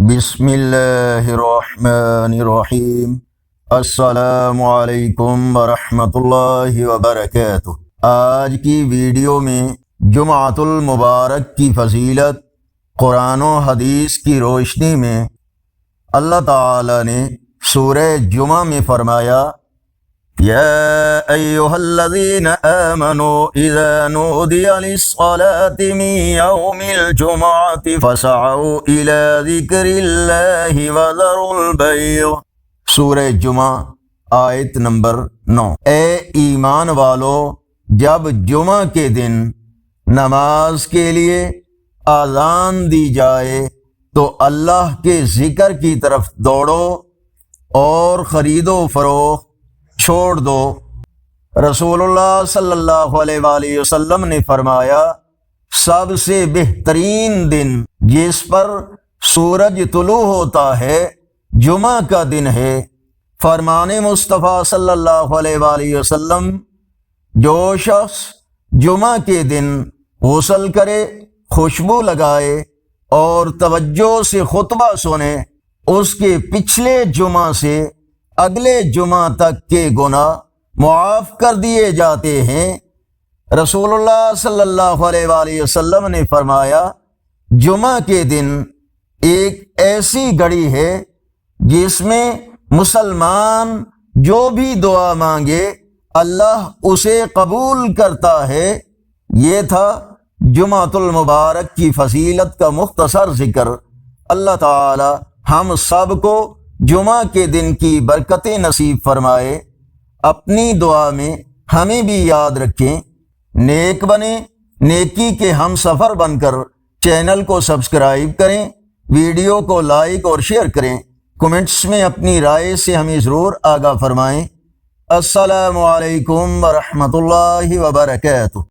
بسم اللہ الرحمن الرحیم۔ السلام علیکم ورحمۃ اللہ وبرکاتہ۔ آج کی ویڈیو میں جمعۃ المبارک کی فضیلت قرآن و حدیث کی روشنی میں اللہ تعالی نے سورہ جمعہ میں فرمایا، یا ایھا الذین آمنوا اذا نودی للصلاۃ من یوم الجمعۃ فاسعوا الی ذکر اللہ وذروا البیع۔ سورہ جمعہ آیت نمبر 9۔ اے ایمان والو، جب جمعہ کے دن نماز کے لیے اذان دی جائے تو اللہ کے ذکر کی طرف دوڑو اور خرید و فروخت چھوڑ دو۔ رسول اللہ صلی اللہ علیہ وآلہ وسلم نے فرمایا، سب سے بہترین دن جس پر سورج طلوع ہوتا ہے جمعہ کا دن ہے۔ فرمان مصطفیٰ صلی اللہ علیہ وآلہ وسلم، جو شخص جمعہ کے دن غسل کرے، خوشبو لگائے اور توجہ سے خطبہ سنے، اس کے پچھلے جمعہ سے اگلے جمعہ تک کے گناہ معاف کر دیے جاتے ہیں۔ رسول اللہ صلی اللہ علیہ وآلہ وسلم نے فرمایا، جمعہ کے دن ایک ایسی گھڑی ہے جس میں مسلمان جو بھی دعا مانگے اللہ اسے قبول کرتا ہے۔ یہ تھا جمعۃ المبارک کی فضیلت کا مختصر ذکر۔ اللہ تعالی ہم سب کو جمعہ کے دن کی برکتیں نصیب فرمائے۔ اپنی دعا میں ہمیں بھی یاد رکھیں۔ نیک بنیں، نیکی کے ہم سفر بن کر چینل کو سبسکرائب کریں، ویڈیو کو لائک اور شیئر کریں، کمنٹس میں اپنی رائے سے ہمیں ضرور آگاہ فرمائیں۔ السلام علیکم ورحمۃ اللہ وبرکاتہ۔